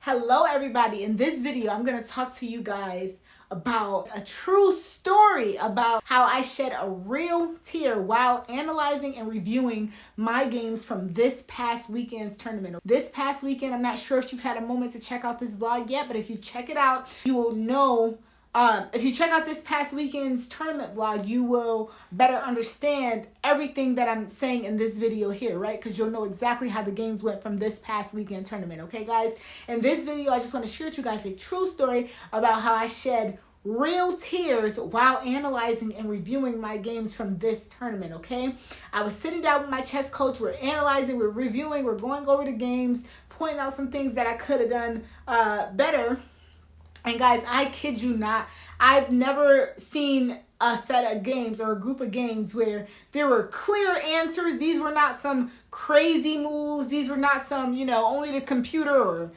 Hello everybody. In this video, I'm going to talk to you guys about a true story about how I shed a real tear while analyzing and reviewing my games from this past weekend's tournament. This past weekend, I'm not sure if you've had a moment to check out this vlog yet, but if you check it out, you will know. If you check out this past weekend's tournament vlog, you will better understand everything that I'm saying in this video here, right? Because you'll know exactly how the games went from this past weekend tournament, okay, guys? In this video, I just want to share with you guys a true story about how I shed real tears while analyzing and reviewing my games from this tournament, okay? I was sitting down with my chess coach. We're analyzing, we're reviewing, we're going over the games, pointing out some things that I could have done better. And guys, I kid you not, I've never seen a set of games or a group of games where there were clear answers. These were not some crazy moves. These were not some, only the computer or,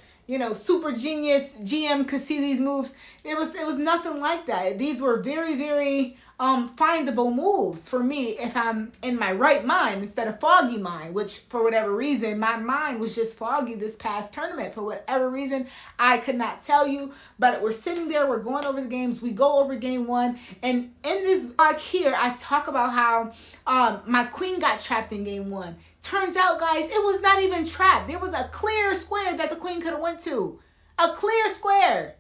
super genius GM could see these moves. It was nothing like that. These were very, very findable moves for me if I'm in my right mind instead of foggy mind, which for whatever reason, my mind was just foggy this past tournament. For whatever reason, I could not tell you, but we're sitting there, we're going over the games, we go over game one, and in this vlog here, I talk about how my queen got trapped in game one. Turns out, guys, it was not even trapped. There was a clear square that the queen could have went to. A clear square.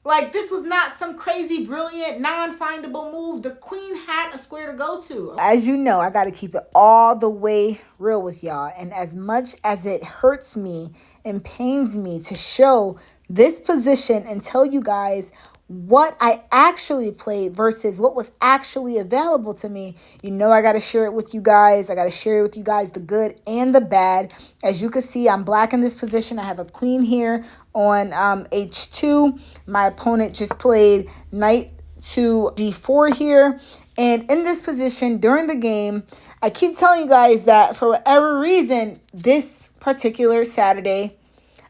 Like, this was not some crazy, brilliant, non-findable move. The queen had a square to go to. As you know, I got to keep it all the way real with y'all. And as much as it hurts me and pains me to show this position and tell you guys what I actually played versus what was actually available to me, I got to share it with you guys. I got to share with you guys the good and the bad. As you can see, I'm black in this position. I have a queen here on h2. My opponent just played knight to d4 here. And in this position during the game, I keep telling you guys that for whatever reason, this particular Saturday,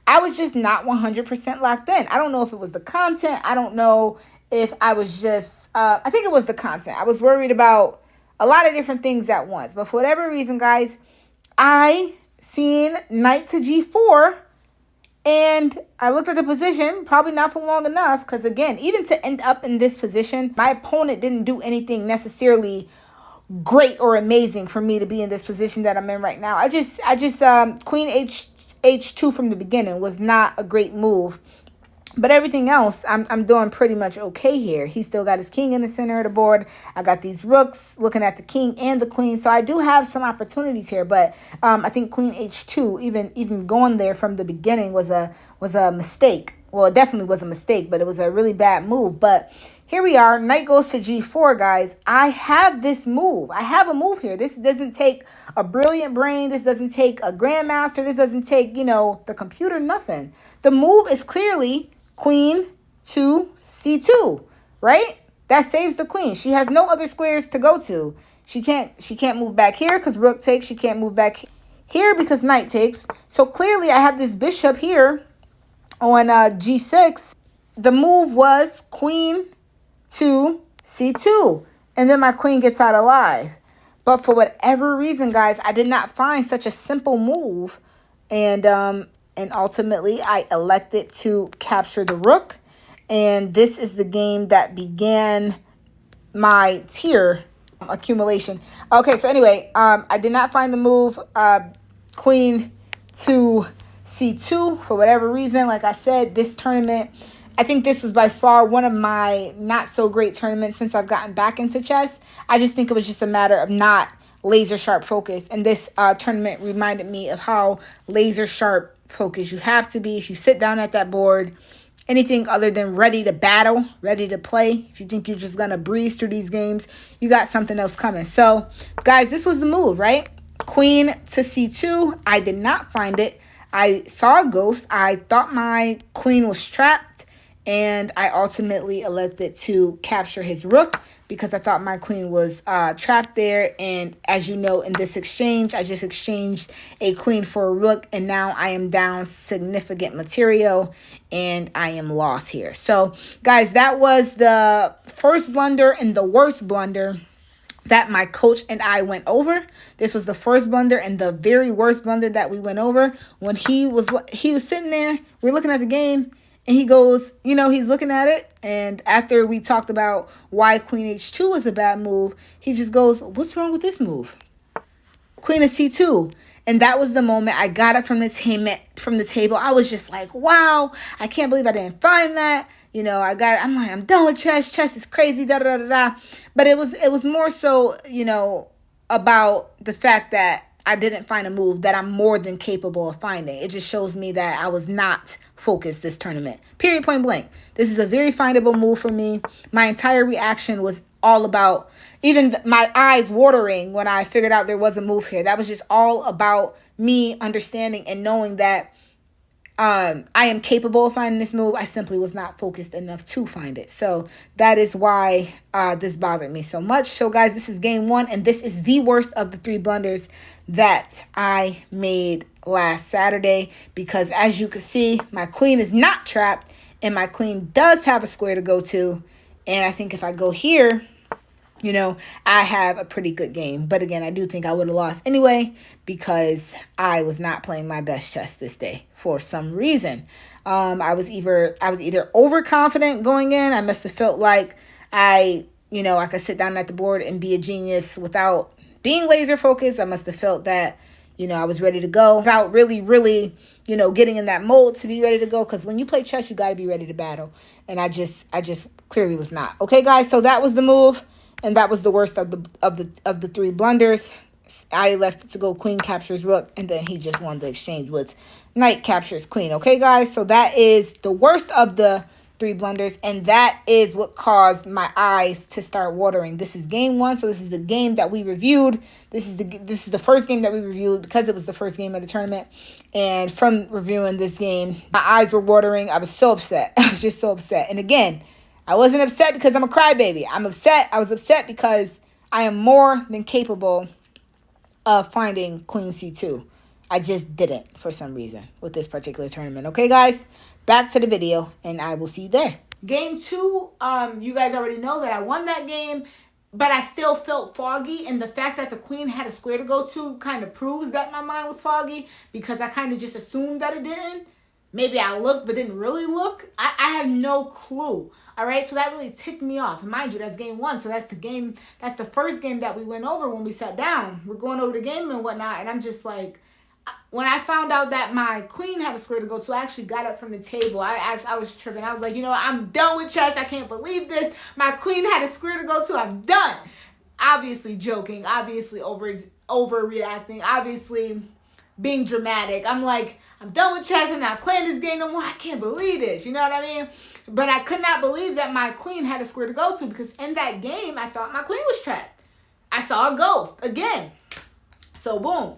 I was just not 100% locked in. I don't know if it was the content. I don't know if I was just, I think it was the content. I was worried about a lot of different things at once. But for whatever reason, guys, I seen knight to g4 and I looked at the position, probably not for long enough. Because again, even to end up in this position, my opponent didn't do anything necessarily great or amazing for me to be in this position that I'm in right now. I just queen h2 from the beginning was not a great move, but everything else I'm doing pretty much okay here. He still got his king in the center of the board. I got these rooks looking at the king and the queen, so I do have some opportunities here. But I think queen h2, even going there from the beginning was a mistake. Well, it definitely was a mistake, but it was a really bad move. But here we are. Knight goes to g4, guys. I have this move. I have a move here. This doesn't take a brilliant brain. This doesn't take a grandmaster. This doesn't take, the computer, nothing. The move is clearly queen to c2, right? That saves the queen. She has no other squares to go to. She can't move back here because rook takes. She can't move back here because knight takes. So clearly I have this bishop here on g6. The move was queen to c2, and then my queen gets out alive. But for whatever reason, guys, I did not find such a simple move, and ultimately I elected to capture the rook, and this is the game that began my tier accumulation. Okay, so anyway, I did not find the move queen to c2 for whatever reason. Like I said, this tournament, I think this was by far one of my not so great tournaments since I've gotten back into chess. I just think it was just a matter of not laser sharp focus. And this tournament reminded me of how laser sharp focused you have to be if you sit down at that board. Anything other than ready to battle, ready to play. If you think you're just going to breeze through these games, you got something else coming. So, guys, this was the move, right? Queen to c2. I did not find it. I saw a ghost. I thought my queen was trapped, and I ultimately elected to capture his rook because I thought my queen was trapped there. And as you know, in this exchange, I just exchanged a queen for a rook, and now I am down significant material, and I am lost here. So, guys, that was the first blunder and the worst blunder that my coach and I went over. This was the first blunder and the very worst blunder that we went over. When he was sitting there, we're looking at the game, and he goes, he's looking at it, and after we talked about why Queen H2 was a bad move, he just goes, "What's wrong with this move? Queen of C2." And that was the moment I got it from the table. I was just like, wow, I can't believe I didn't find that. I'm like, I'm done with chess. Chess is crazy, da da da da. But it was more so, about the fact that I didn't find a move that I'm more than capable of finding. It just shows me that I was not focused this tournament. Period, point blank. This is a very findable move for me. My entire reaction was all about, even my eyes watering when I figured out there was a move here. That was just all about me understanding and knowing that I am capable of finding this move. I simply was not focused enough to find it. So that is why this bothered me so much. So guys, this is game one, and this is the worst of the 3 blunders that I made last Saturday, because as you can see, my queen is not trapped and my queen does have a square to go to. And I think if I go here, I have a pretty good game. But again, I do think I would have lost anyway, because I was not playing my best chess this day for some reason. I was either overconfident going in. I must have felt like I could sit down at the board and be a genius without being laser focused. I must have felt that, I was ready to go without really, getting in that mode to be ready to go. Because when you play chess, you got to be ready to battle. And I just clearly was not. Okay, guys. So that was the move. And that was the worst of the 3 blunders. I left it to go queen captures rook, and then he just won the exchange with knight captures queen. Okay, guys? So that is the worst of the 3 blunders, and that is what caused my eyes to start watering. This is game 1, so this is the game that we reviewed. This is the first game that we reviewed because it was the first game of the tournament. And from reviewing this game, my eyes were watering. I was so upset. I was just so upset. And again, I wasn't upset because I'm a crybaby. I was upset because I am more than capable of finding Queen C2. I just didn't for some reason with this particular tournament. Okay, guys? Back to the video, and I will see you there. Game 2, you guys already know that I won that game, but I still felt foggy, and the fact that the queen had a square to go to kind of proves that my mind was foggy, because I kind of just assumed that it didn't. Maybe I looked but didn't really look. I have no clue. All right, so that really ticked me off. And mind you, that's game 1. So that's the first game that we went over when we sat down. We're going over the game and whatnot. And I'm just like, when I found out that my queen had a square to go to, I actually got up from the table. I was tripping. I was like, I'm done with chess. I can't believe this. My queen had a square to go to. I'm done. Obviously joking. Obviously overreacting. Obviously being dramatic. I'm like, I'm done with chess. I'm not playing this game no more. I can't believe this. You know what I mean? But I could not believe that my queen had a square to go to, because in that game, I thought my queen was trapped. I saw a ghost again. So boom.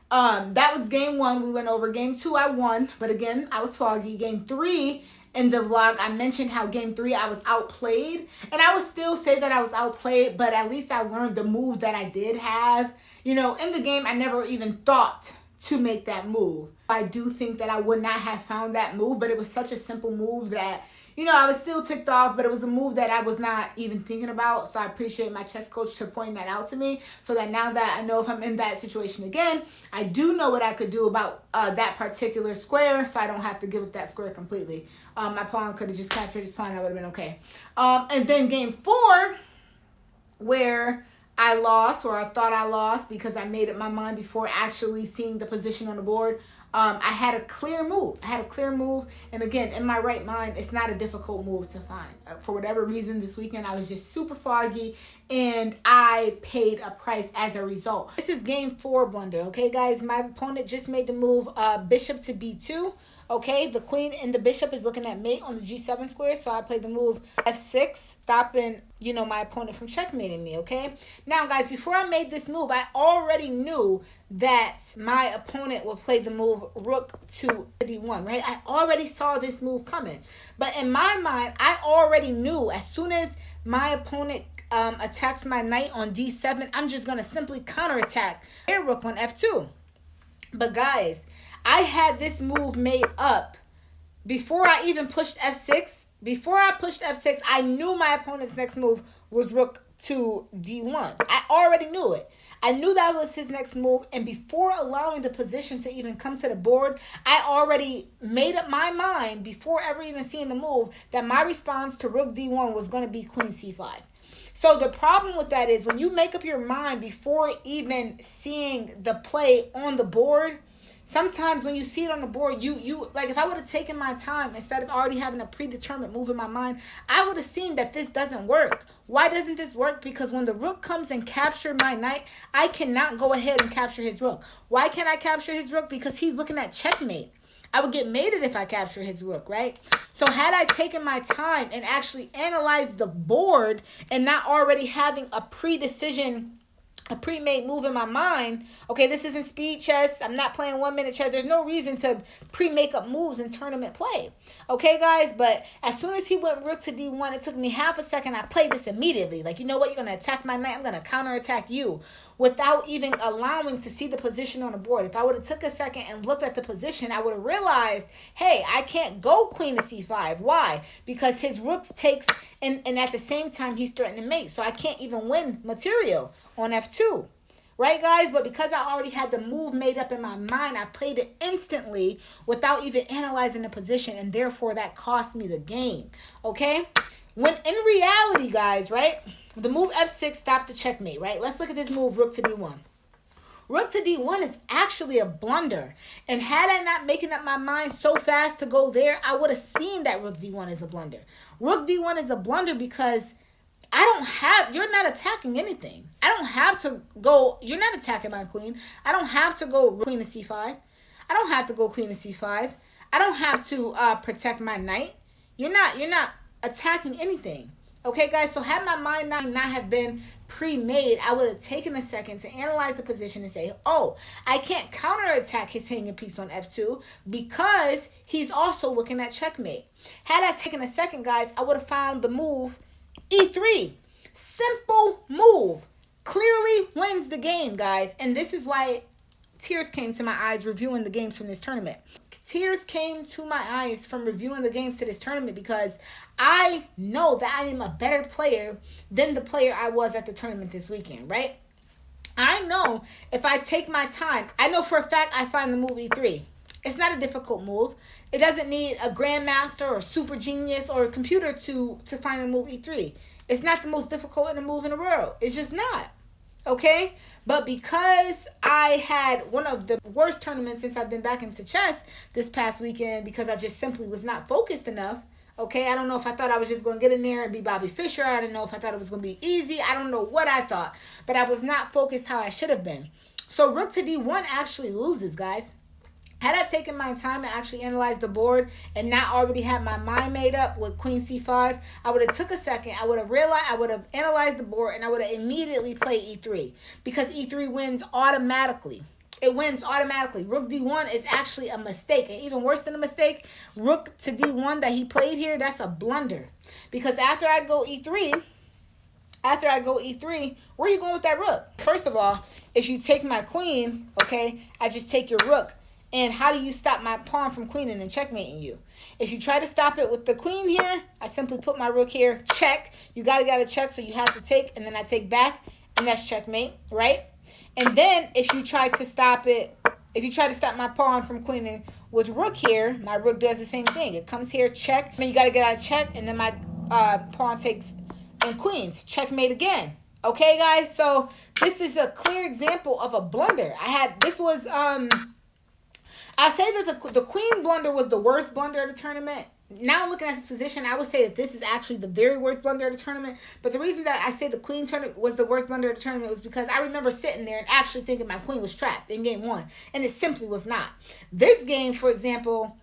That was game 1. We went over. Game 2, I won. But again, I was foggy. Game 3, in the vlog, I mentioned how game 3, I was outplayed. And I would still say that I was outplayed, but at least I learned the move that I did have. In the game, I never even thought to make that move. I do think that I would not have found that move, but it was such a simple move that, I was still ticked off, but it was a move that I was not even thinking about. So I appreciate my chess coach to point that out to me, so that now that I know if I'm in that situation again, I do know what I could do about that particular square, so I don't have to give up that square completely. My pawn could have just captured his pawn. I would have been okay. And then game 4, where I lost, or I thought I lost, because I made up my mind before actually seeing the position on the board. I had a clear move. And again, in my right mind, it's not a difficult move to find. For whatever reason, this weekend, I was just super foggy, and I paid a price as a result. This is game 4 blunder. Okay, guys, my opponent just made the move bishop to b2. Okay, the queen and the bishop is looking at mate on the g7 square, so I played the move f6, stopping, my opponent from checkmating me, okay? Now, guys, before I made this move, I already knew that my opponent would play the move rook to d1, right? I already saw this move coming. But in my mind, I already knew as soon as my opponent attacks my knight on d7, I'm just going to simply counterattack their rook on f2. But, guys, I had this move made up before I even pushed f6. Before I pushed f6, I knew my opponent's next move was rook to d1. I already knew it. I knew that was his next move, and before allowing the position to even come to the board, I already made up my mind before ever even seeing the move that my response to rook d1 was going to be queen c5. So the problem with that is when you make up your mind before even seeing the play on the board, sometimes when you see it on the board, you like, if I would have taken my time instead of already having a predetermined move in my mind, I would have seen that this doesn't work. Why doesn't this work? Because when the rook comes and captures my knight, I cannot go ahead and capture his rook. Why can't I capture his rook? Because he's looking at checkmate. I would get mated if I capture his rook, right? So had I taken my time and actually analyzed the board and not already having a pre-made move in my mind, okay, this isn't speed chess. I'm not playing 1 minute chess. There's no reason to pre-make up moves in tournament play. Okay, guys? But as soon as he went rook to d1, it took me half a second. I played this immediately. Like, you know what? You're going to attack my knight. I'm going to counterattack you without even allowing to see the position on the board. If I would have took a second and looked at the position, I would have realized, hey, I can't go queen to c5. Why? Because his rook takes, and at the same time, he's threatening mate. So I can't even win material on f2, right, guys? But because I already had the move made up in my mind, I played it instantly without even analyzing the position, and therefore that cost me the game, okay? When in reality, guys, right, the move f6 stopped the checkmate, right? Let's look at this move, rook to d1. Rook to d1 is actually a blunder, and had I not making up my mind so fast to go there, I would have seen that rook d1 is a blunder. Rook d1 is a blunder because you're not attacking anything. I don't have to go, you're not attacking my queen. I don't have to go queen to c5. I don't have to go queen to c5. I don't have to protect my knight. You're not attacking anything. Okay, guys, so had my mind not have been pre-made, I would have taken a second to analyze the position and say, oh, I can't counterattack his hanging piece on f2 because he's also looking at checkmate. Had I taken a second, guys, I would have found the move e3. Simple move. Clearly wins the game, guys. And this is why tears came to my eyes reviewing the games from this tournament. Tears came to my eyes from reviewing the games to this tournament because I know that I am a better player than the player I was at the tournament this weekend, right? I know if I take my time, I know for a fact I find the move e3. It's not a difficult move. It doesn't need a grandmaster or super genius or a computer to find the move e3. It's not the most difficult in a move in the world. It's just not. Okay? But because I had one of the worst tournaments since I've been back into chess this past weekend because I just simply was not focused enough. Okay? I don't know if I thought I was just going to get in there and be Bobby Fischer. I don't know if I thought it was going to be easy. I don't know what I thought. But I was not focused how I should have been. So rook to d1 actually loses, guys. Had I taken my time to actually analyze the board and not already had my mind made up with queen c5, I would have took a second. I would have analyzed the board and I would have immediately played e3 because e3 wins automatically. It wins automatically. Rook d1 is actually a mistake. And even worse than a mistake, rook to d1 that he played here, that's a blunder. Because after I go e3, where are you going with that rook? First of all, if you take my queen, okay, I just take your rook. And how do you stop my pawn from queening and checkmating you? If you try to stop it with the queen here, I simply put my rook here, check. You gotta check, so you have to take, and then I take back, and that's checkmate, right? And then if you try to stop my pawn from queening with rook here, my rook does the same thing. It comes here, check, and then you gotta get out of check, and then my pawn takes and queens, checkmate again. Okay, guys? So this is a clear example of a blunder. I say that the queen blunder was the worst blunder of the tournament. Now looking at this position, I would say that this is actually the very worst blunder of the tournament. But the reason that I say the queen tournament was the worst blunder of the tournament was because I remember sitting there and actually thinking my queen was trapped in game one. And it simply was not. This game, for example,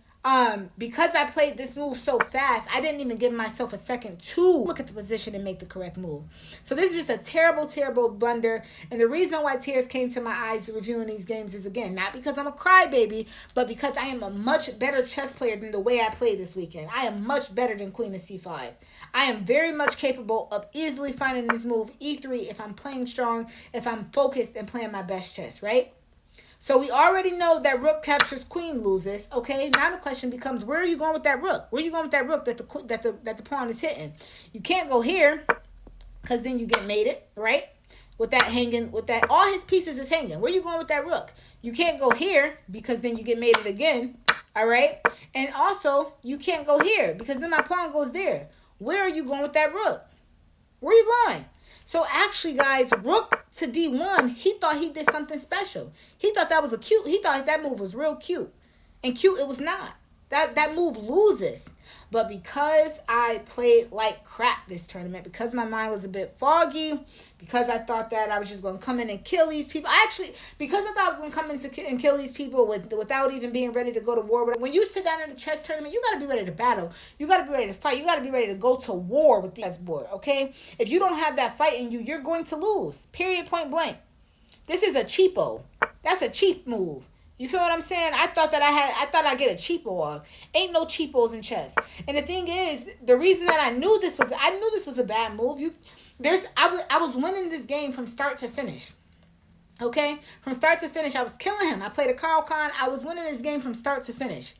because I played this move so fast, I didn't even give myself a second to look at the position and make the correct move. So this is just a terrible, terrible blunder. And the reason why tears came to my eyes reviewing these games is, again, not because I'm a crybaby, but because I am a much better chess player than the way I played this weekend. I am much better than queen to c5. I am very much capable of easily finding this move e3 if I'm playing strong, if I'm focused and playing my best chess, right? So we already know that rook captures, queen loses. Okay, now the question becomes, where are you going with that rook? Where are you going with that rook that the pawn is hitting? You can't go here because then you get mated, right? With that hanging, with that, all his pieces is hanging. Where you going with that rook? You can't go here because then you get mated again, all right? And also, you can't go here because then my pawn goes there. Where are you going with that rook? Where are you going? So actually, guys, rook to d1, he thought he did something special. He thought that was he thought that move was real cute. And cute it was not. That move loses. But because I played like crap this tournament, because my mind was a bit foggy, because I thought that I was just going to come in and kill these people. Because I thought I was going to come in and kill these people without even being ready to go to war. But when you sit down in a chess tournament, you got to be ready to battle. You got to be ready to fight. You got to be ready to go to war with the chessboard, okay? If you don't have that fight in you, you're going to lose. Period, point blank. This is a cheapo. That's a cheap move. You feel what I'm saying? I thought I'd get a cheapo off. Ain't no cheapos in chess. And the thing is, the reason that I knew this was a bad move. I was winning this game from start to finish. Okay? From start to finish, I was killing him. I played a Caro-Kann. I was winning this game from start to finish.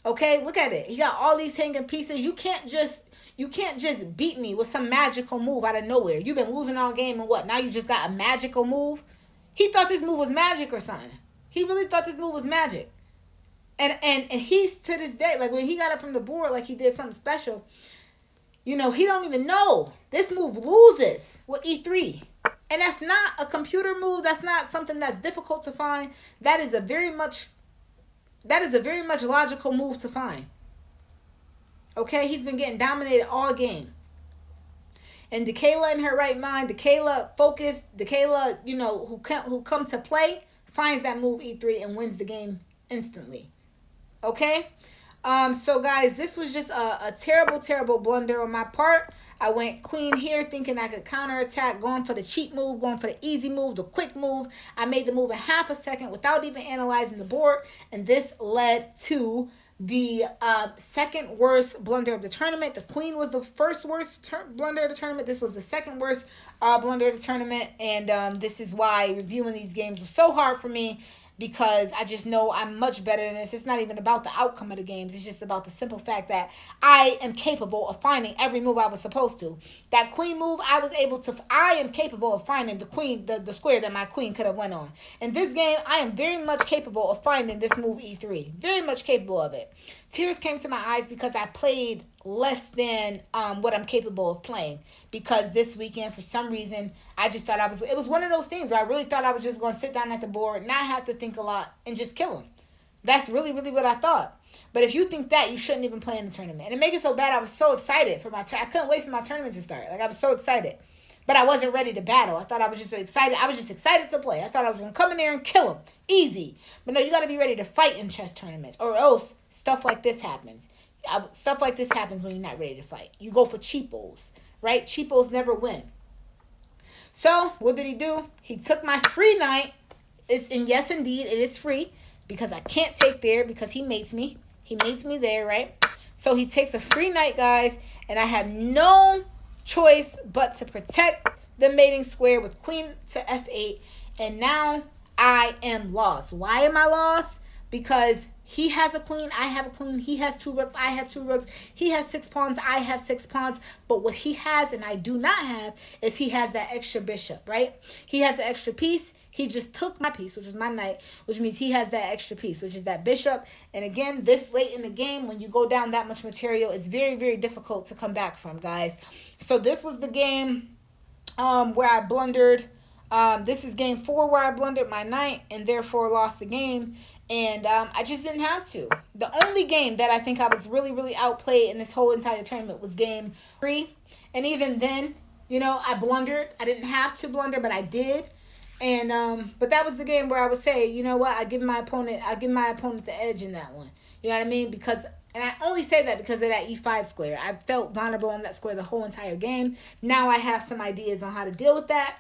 Okay? Look at it. He got all these hanging pieces. You can't just beat me with some magical move out of nowhere. You've been losing all game and what? Now you just got a magical move? He thought this move was magic or something. He really thought this move was magic. And he's to this day, like when he got up from the board, like he did something special, you know, he don't even know. This move loses with e3. And that's not a computer move. That's not something that's difficult to find. That is a very much logical move to find. Okay, he's been getting dominated all game. And DeKayla in her right mind, DeKayla focused, DeKayla, you know, who come to play, finds that move e3 and wins the game instantly. Okay? So guys, this was just a terrible blunder on my part. I went queen here thinking I could counterattack, going for the cheap move, going for the easy move, the quick move. I made the move in half a second without even analyzing the board. And this led to the second worst blunder of the tournament. The queen was the first worst blunder of the tournament. This was the second worst blunder of the tournament. And this is why reviewing these games was so hard for me, because I just know I'm much better than this. It's not even about the outcome of the games. It's just about the simple fact that I am capable of finding every move I was supposed to. That queen move, I am capable of finding the queen, the square that my queen could have went on. In this game, I am very much capable of finding this move e3. Very much capable of it. Tears came to my eyes because I played less than what I'm capable of playing. Because this weekend, for some reason, I just thought it was one of those things where I really thought I was just going to sit down at the board, not have to think a lot, and just kill him. That's really what I thought. But if you think that, you shouldn't even play in the tournament. And it makes it so bad, I was so excited for I couldn't wait for my tournament to start. Like, I was so excited. But I wasn't ready to battle. I thought I was just excited. I was just excited to play. I thought I was going to come in there and kill him. Easy. But no, you got to be ready to fight in chess tournaments, or else stuff like this happens. Stuff like this happens when you're not ready to fight. You go for cheapos, right? Cheapos never win. So, what did he do? He took my free knight. And yes, indeed, it is free, because I can't take there because he mates me. He mates me there, right? So, he takes a free knight, guys, and I have no choice but to protect the mating square with queen to f8. And now I am lost. Why am I lost? Because he has a queen, I have a queen. He has 2 rooks, I have 2 rooks. He has 6 pawns, I have 6 pawns. But what he has and I do not have is he has that extra bishop, right? He has an extra piece. He just took my piece, which is my knight, which means he has that extra piece, which is that bishop. And again, this late in the game, when you go down that much material, it's very difficult to come back from, guys. So this was the game where I blundered. This is game 4 where I blundered my knight and therefore lost the game. And I just didn't have to. The only game that I think I was really outplayed in this whole entire tournament was game 3. And even then, you know, I blundered. I didn't have to blunder, but I did. And but that was the game where I would say, you know what, I give my opponent the edge in that one. You know what I mean? Because, and I only say that because of that e5 square. I felt vulnerable on that square the whole entire game. Now I have some ideas on how to deal with that.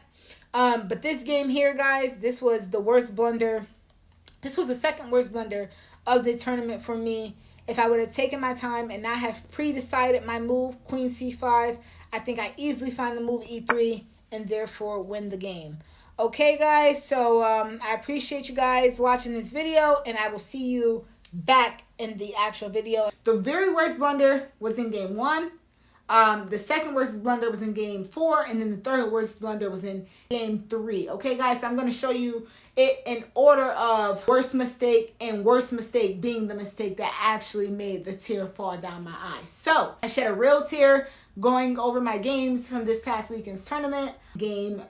But this game here, guys, this was the worst blunder. This was the second worst blunder of the tournament for me. If I would have taken my time and not have pre-decided my move, queen c5, I think I easily find the move e3 and therefore win the game. Okay, guys, so I appreciate you guys watching this video, and I will see you back in the actual video. The very worst blunder was in game 1. The second worst blunder was in game 4, and then the third worst blunder was in game 3. Okay, guys, so I'm going to show you it in order of worst mistake, and worst mistake being the mistake that actually made the tear fall down my eye. So I shed a real tear going over my games from this past weekend's tournament. Game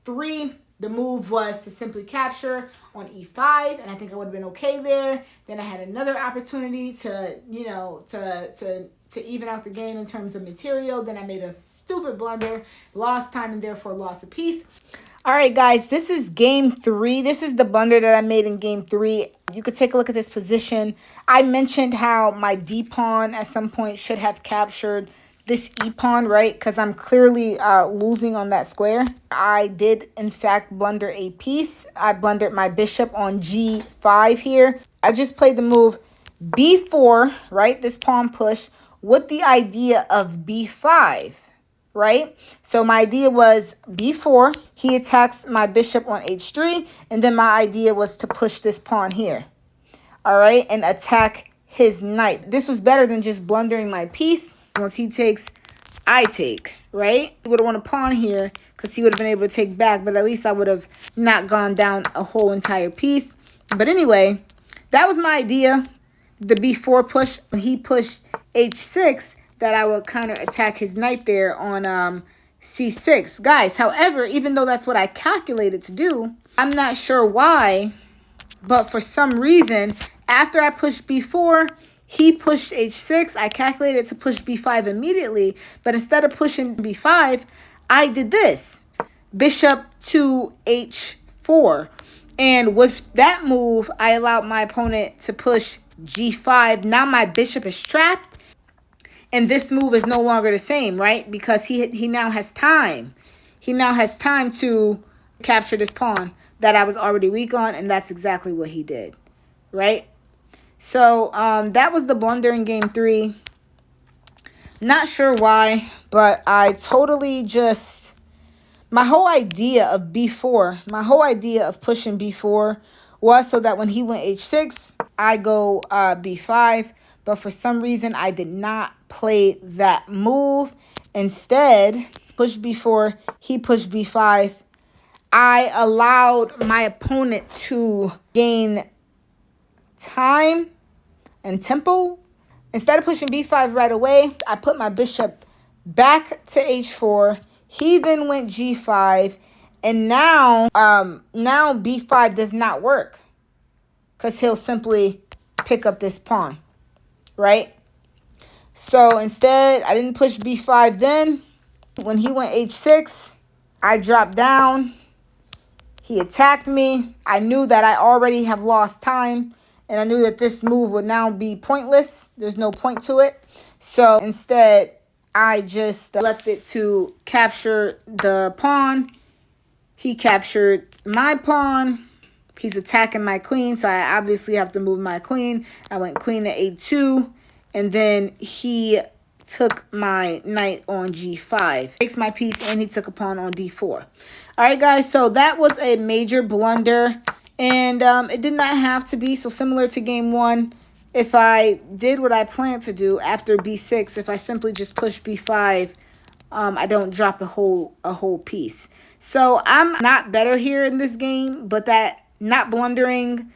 3, the move was to simply capture on e5, and I think I would have been okay there. Then I had another opportunity to, to even out the game in terms of material. Then I made a stupid blunder, lost time, and therefore lost a piece. All right, guys, this is game 3. This is the blunder that I made in game 3. You could take a look at this position. I mentioned how my d-pawn at some point should have captured this e-pawn, right? Because I'm clearly losing on that square. I did, in fact, blunder a piece. I blundered my bishop on g5 here. I just played the move b4, right? This pawn push with the idea of b5, right? So my idea was b4. He attacks my bishop on h3. And then my idea was to push this pawn here, all right? And attack his knight. This was better than just blundering my piece. Once he takes, I take, right? He would have won a pawn here because he would have been able to take back, but at least I would have not gone down a whole entire piece. But anyway, that was my idea, the b4 push. When he pushed h6, that I would counter attack his knight there on c6. Guys, however, even though that's what I calculated to do, I'm not sure why, but for some reason, after I pushed b4, he pushed h6. I calculated to push b5 immediately, but instead of pushing b5, I did this. Bishop to h4. And with that move, I allowed my opponent to push g5. Now my bishop is trapped, and this move is no longer the same, right? Because he now has time. He now has time to capture this pawn that I was already weak on, and that's exactly what he did, right? So that was the blunder in game 3. Not sure why, but I totally just, my whole idea of b4, my whole idea of pushing b4 was so that when he went h6, I go b5. But for some reason, I did not play that move. Instead, push b4, he pushed b5. I allowed my opponent to gain time and tempo. Instead of pushing b5 right away, I put my bishop back to h4. He then went g5, and now b5 does not work because he'll simply pick up this pawn, right? So instead, I didn't push b5 then. When he went h6, I dropped down. He attacked me. I knew that I already have lost time, and I knew that this move would now be pointless. There's no point to it. So instead, I just left it to capture the pawn. He captured my pawn. He's attacking my queen, so I obviously have to move my queen. I went queen to a2, and then he took my knight on g5. Takes my piece, and he took a pawn on d4. All right, guys, so that was a major blunder, and it did not have to be. So similar to game 1, if I did what I planned to do after b6, if I simply just push b5, I don't drop a whole piece. So I'm not better here in this game, but that not blundering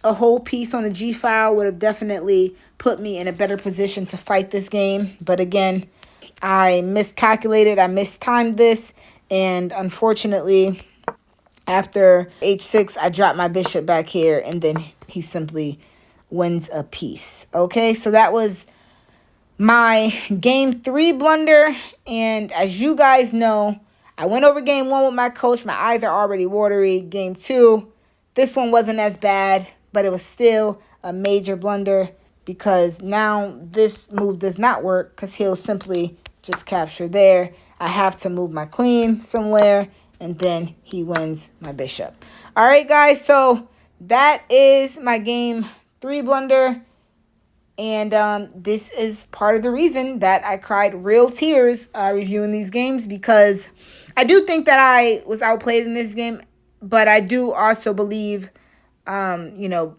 a whole piece on the G file would have definitely put me in a better position to fight this game. But again, I miscalculated, I mistimed this, and unfortunately, after h6, I dropped my bishop back here, and then he simply wins a piece. Okay, so that was my game 3 blunder, and as you guys know, I went over game 1 with my coach. My eyes are already watery. Game 2, this one wasn't as bad, but it was still a major blunder because now this move does not work because he'll simply just capture there. I have to move my queen somewhere, and then he wins my bishop. All right, guys, so that is my game 3 blunder. And this is part of the reason that I cried real tears reviewing these games, because I do think that I was outplayed in this game, but I do also believe, you know,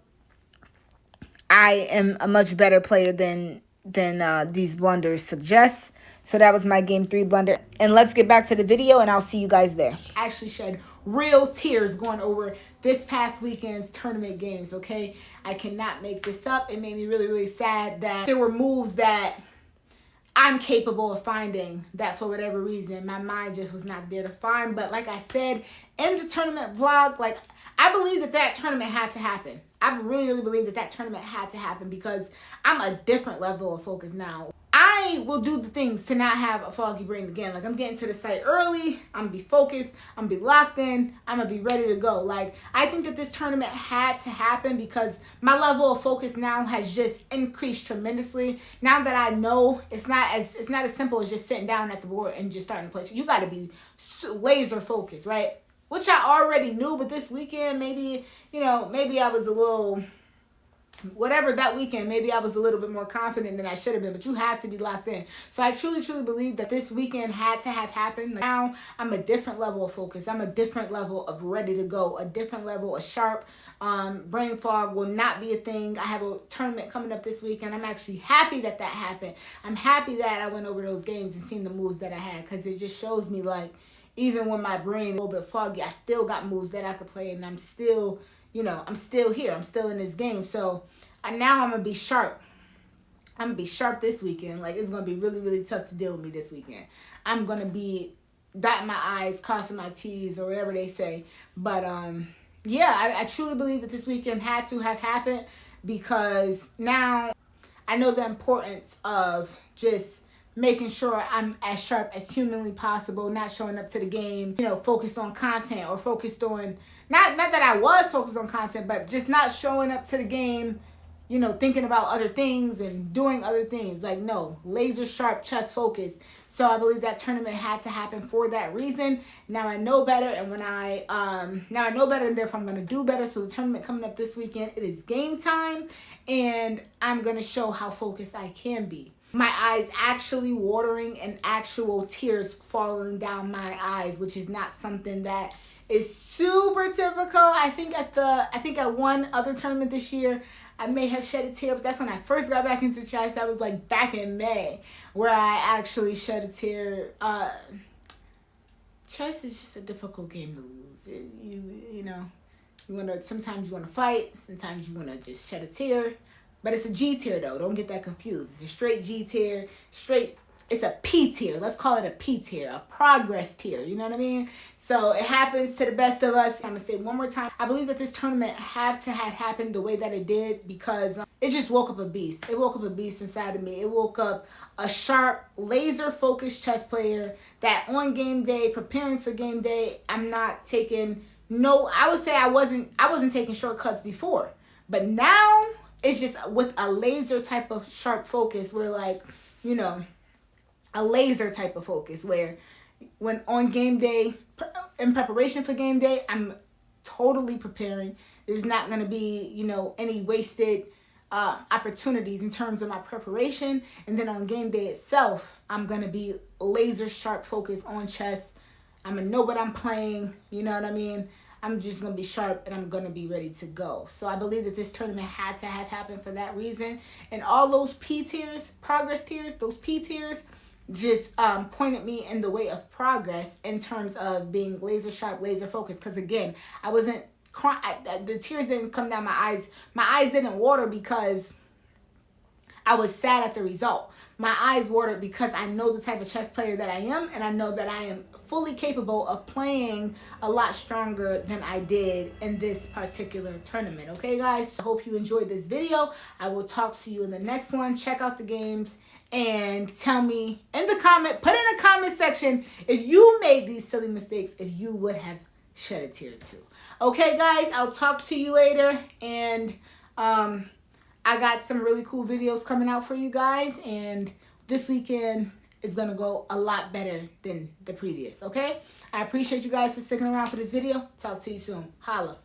I am a much better player than these blunders suggest. So that was my game 3 blunder. And let's get back to the video and I'll see you guys there. I actually shed real tears going over this past weekend's tournament games, okay? I cannot make this up. It made me really, really sad that there were moves that I'm capable of finding that for whatever reason my mind just was not there to find. But like I said in the tournament vlog, like, I believe that tournament had to happen. I really, really believe that tournament had to happen because I'm a different level of focus now. I will do the things to not have a foggy brain again. Like, I'm getting to the site early. I'm going to be focused. I'm going to be locked in. I'm going to be ready to go. Like, I think that this tournament had to happen because my level of focus now has just increased tremendously. Now that I know it's not as simple as just sitting down at the board and just starting to play. You got to be laser focused, right? Which I already knew, but this weekend, maybe, maybe I was a little, whatever that weekend, maybe I was a little bit more confident than I should have been, but you had to be locked in. So I truly, truly believe that this weekend had to have happened. Now I'm a different level of focus. I'm a different level of ready to go, a different level of sharp. Brain fog will not be a thing. I have a tournament coming up this weekend. I'm actually happy that happened. I'm happy that I went over those games and seen the moves that I had because it just shows me, like, even when my brain a little bit foggy, I still got moves that I could play, and I'm still, I'm still here. I'm still in this game. So now I'm going to be sharp. I'm going to be sharp this weekend. Like, it's going to be really, really tough to deal with me this weekend. I'm going to be dotting my I's, crossing my T's, or whatever they say. But, yeah, I truly believe that this weekend had to have happened because now I know the importance of just making sure I'm as sharp as humanly possible, not showing up to the game, focused on content or focused on, not that I was focused on content, but just not showing up to the game, thinking about other things and doing other things. Like, no, laser sharp chest focus. So I believe that tournament had to happen for that reason. Now I know better, and now I know better, and therefore I'm going to do better. So the tournament coming up this weekend, it is game time, and I'm going to show how focused I can be. My eyes actually watering and actual tears falling down my eyes, which is not something that is super typical. I think at one other tournament this year, I may have shed a tear, but that's when I first got back into chess. That was like back in May, where I actually shed a tear. Chess is just a difficult game to lose. Sometimes you wanna fight, sometimes you wanna just shed a tear. But it's a G tier, though. Don't get that confused. It's a straight G tier. It's a P tier. Let's call it a P tier, a progress tier. You know what I mean? So it happens to the best of us. I'm going to say one more time. I believe that this tournament had to have happened the way that it did because it just woke up a beast. It woke up a beast inside of me. It woke up a sharp, laser-focused chess player that on game day, preparing for game day, I'm not taking I would say I wasn't taking shortcuts before. But now it's just with a laser type of sharp focus where, like, a laser type of focus where when on game day, in preparation for game day, I'm totally preparing. There's not going to be, any wasted opportunities in terms of my preparation. And then on game day itself, I'm going to be laser sharp focus on chess. I'm going to know what I'm playing. You know what I mean? I'm just going to be sharp and I'm going to be ready to go. So I believe that this tournament had to have happened for that reason. And all those P tiers, progress tiers, those P tiers just pointed me in the way of progress in terms of being laser sharp, laser focused. Because again, I wasn't crying. The tears didn't come down my eyes. My eyes didn't water because I was sad at the result. My eyes watered because I know the type of chess player that I am, and I know that I am fully capable of playing a lot stronger than I did in this particular tournament. Okay, guys? I hope you enjoyed this video. I will talk to you in the next one. Check out the games and tell me in the comment section if you made these silly mistakes, if you would have shed a tear too. Okay, guys? I'll talk to you later, and I got some really cool videos coming out for you guys, and this weekend is going to go a lot better than the previous, okay? I appreciate you guys for sticking around for this video. Talk to you soon. Holla.